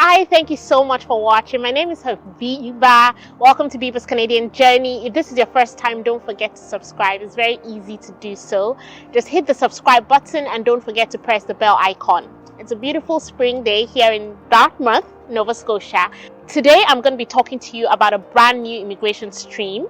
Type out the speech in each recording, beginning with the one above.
Hi, thank you so much for watching. My name is Habiba. Welcome to Biba's Canadian Journey. If this is your first time, don't forget to subscribe. It's very easy to do so. Just hit the subscribe button and don't forget to press the bell icon. It's a beautiful spring day here in Dartmouth, Nova Scotia. Today, I'm going to be talking to you about a brand new immigration stream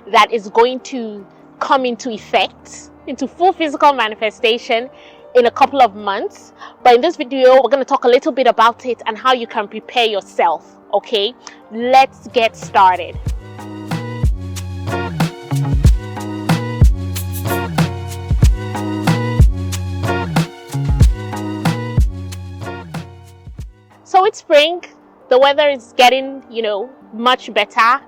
that is going to come into effect, into full physical manifestation in a couple of months. But in this video, we're going to talk a little bit about it and how you can prepare yourself. Okay, let's get started. So it's spring, the weather is getting, much better,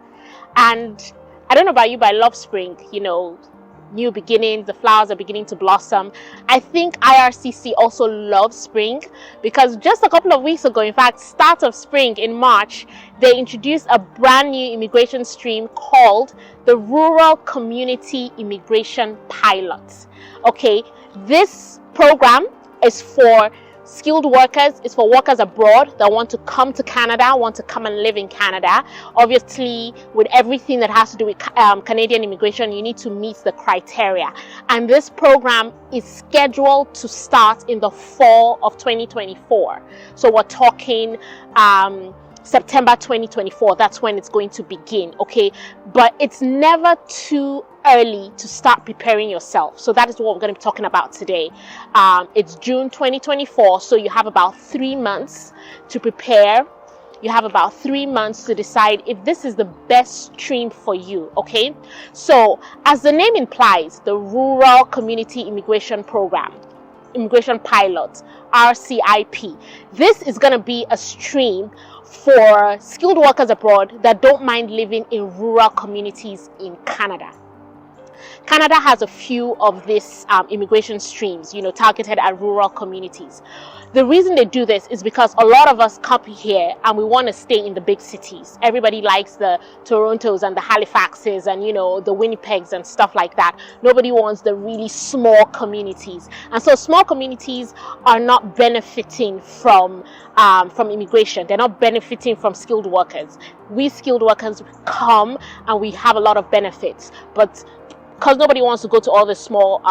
and I don't know about you, but I love spring. New beginnings, the flowers are beginning to blossom. I think IRCC also loves spring because just a couple of weeks ago, in fact, start of spring in March, they introduced a brand new immigration stream called the Rural Community Immigration Pilot. Okay, this program is for skilled workers, is for workers abroad that want to come to Canada, want to come and live in Canada. Obviously, with everything that has to do with Canadian immigration, you need to meet the criteria. And this program is scheduled to start in the fall of 2024. So we're talking September 2024. That's when it's going to begin, okay? But it's never too early to start preparing yourself. So that is what we're going to be talking about today. It's June 2024, so you have about 3 months to prepare. You have about 3 months to decide if this is the best stream for you, okay? So as the name implies, the Rural Community Immigration Program, Immigration Pilot, RCIP, this is going to be a stream for skilled workers abroad that don't mind living in rural communities in Canada. Canada has a few of these immigration streams, targeted at rural communities. The reason they do this is because a lot of us come here and we want to stay in the big cities. Everybody likes the Torontos and the Halifaxes and, the Winnipegs and stuff like that. Nobody wants the really small communities. And so small communities are not benefiting from immigration. They're not benefiting from skilled workers. We skilled workers come and we have a lot of benefits. But because nobody wants to go to all the small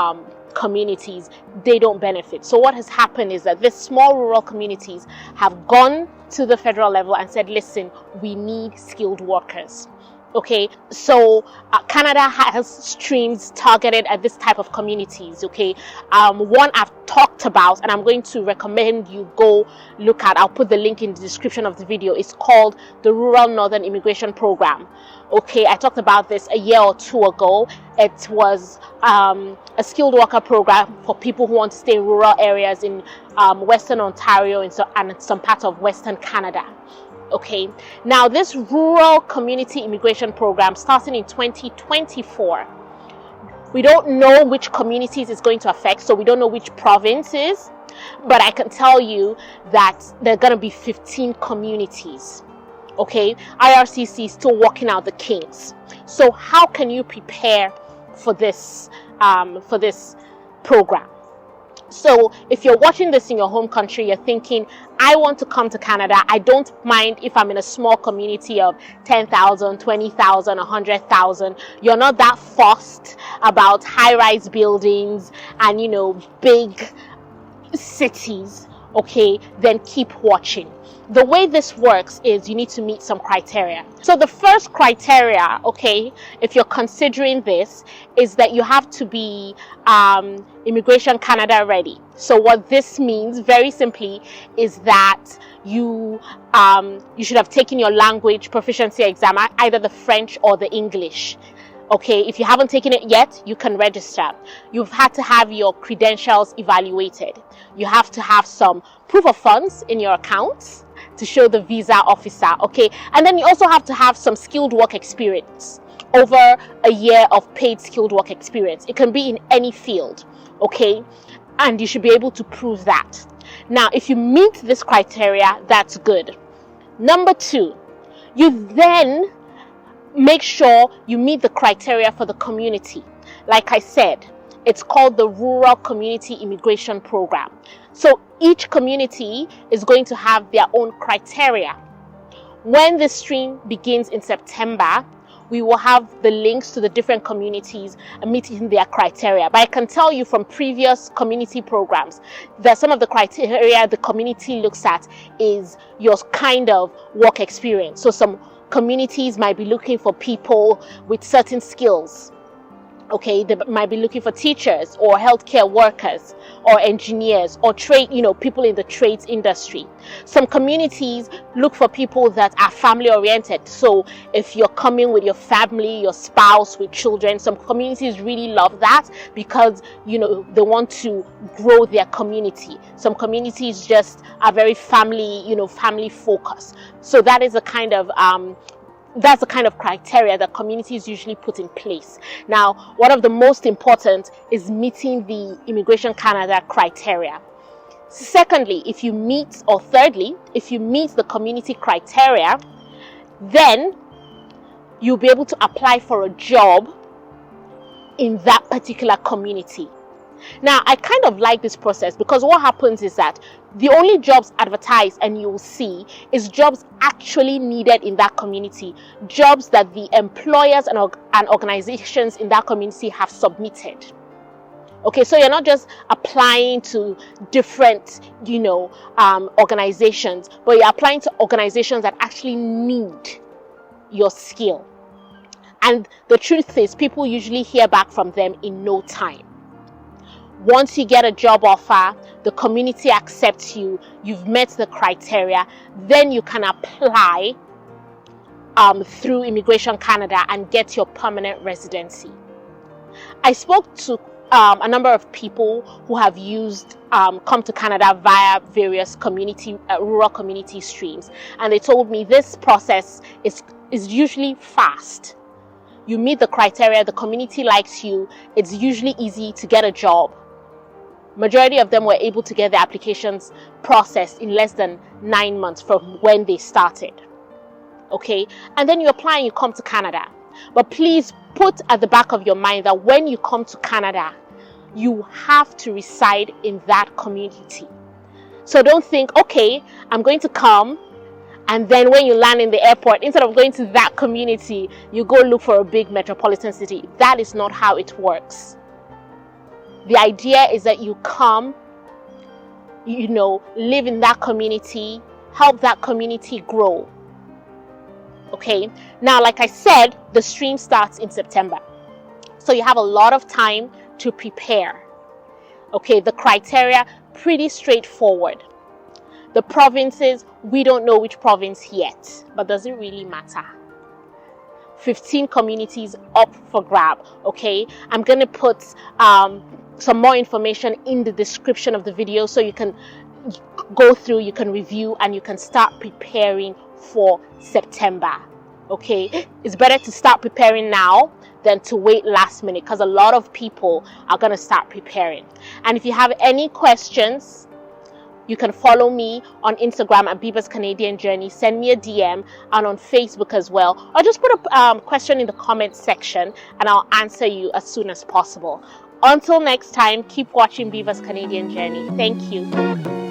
communities, they don't benefit. So what has happened is that these small rural communities have gone to the federal level and said, listen, we need skilled workers. Okay, so Canada has streams targeted at this type of communities. Okay, one I've talked about and I'm going to recommend you go look at, I'll put the link in the description of the video. It's called the Rural Northern Immigration Program. Okay, I talked about this a year or two ago. It was a skilled worker program for people who want to stay in rural areas in Western Ontario and some parts of Western Canada. Okay, now this Rural Community Immigration Program starting in 2024. We don't know which communities it's going to affect, so we don't know which provinces, but I can tell you that there are going to be 15 communities. Okay, IRCC is still working out the kinks. So how can you prepare for this program? So if you're watching this in your home country, you're thinking, I want to come to Canada. I don't mind if I'm in a small community of 10,000, 20,000, 100,000. You're not that fussed about high-rise buildings and, big cities. Okay, then keep watching. The way this works is you need to meet some criteria. So the first criteria, okay, if you're considering this, is that you have to be Immigration Canada ready. So what this means, very simply, is that you should have taken your language proficiency exam, either the French or the English. Okay, if you haven't taken it yet, you can register. You've had to have your credentials evaluated. You have to have some proof of funds in your accounts to show the visa officer, okay? And then you also have to have some skilled work experience, over a year of paid skilled work experience. It can be in any field, okay? And you should be able to prove that. Now, if you meet this criteria, that's good. Number 2, you then make sure you meet the criteria for the community. Like I said, It's called the Rural Community Immigration Program. So each community is going to have their own criteria. When the stream begins in September, we will have the links to the different communities meeting their criteria. But I can tell you from previous community programs that some of the criteria the community looks at is your kind of work experience. So some communities might be looking for people with certain skills. Okay, they might be looking for teachers or healthcare workers or engineers or trade, people in the trades industry. Some communities look for people that are family oriented. So if you're coming with your family, your spouse, with children, some communities really love that because, they want to grow their community. Some communities just are very family, family focused. So that is a kind of, that's the kind of criteria that communities usually put in place. Now, one of the most important is meeting the Immigration Canada criteria. Thirdly, if you meet the community criteria, then you'll be able to apply for a job in that particular community. Now, I kind of like this process because what happens is that the only jobs advertised and you'll see is jobs actually needed in that community, jobs that the employers and organizations in that community have submitted. Okay, so you're not just applying to different, organizations, but you're applying to organizations that actually need your skill. And the truth is, people usually hear back from them in no time. Once you get a job offer, the community accepts you, you've met the criteria, then you can apply through Immigration Canada and get your permanent residency. I spoke to a number of people who have used Come to Canada via various rural community streams, and they told me this process is usually fast. You meet the criteria, the community likes you, it's usually easy to get a job. Majority of them were able to get their applications processed in less than 9 months from when they started. Okay, and then you apply and you come to Canada. But please put at the back of your mind that when you come to Canada, you have to reside in that community. So don't think, okay, I'm going to come, and then when you land in the airport, instead of going to that community, you go look for a big metropolitan city. That is not how it works. The idea is that you come, live in that community, help that community grow. Okay, now like I said, the stream starts in September. So you have a lot of time to prepare. Okay, the criteria, pretty straightforward. The provinces, we don't know which province yet, but does it really matter? 15 communities up for grab. Okay, I'm going to put some more information in the description of the video so you can go through, you can review, and you can start preparing for September. Okay, it's better to start preparing now than to wait last minute because a lot of people are going to start preparing. And if you have any questions, you can follow me on Instagram at Biba's Canadian Journey. Send me a DM, and on Facebook as well. Or just put a question in the comment section and I'll answer you as soon as possible. Until next time, keep watching Biba's Canadian Journey. Thank you.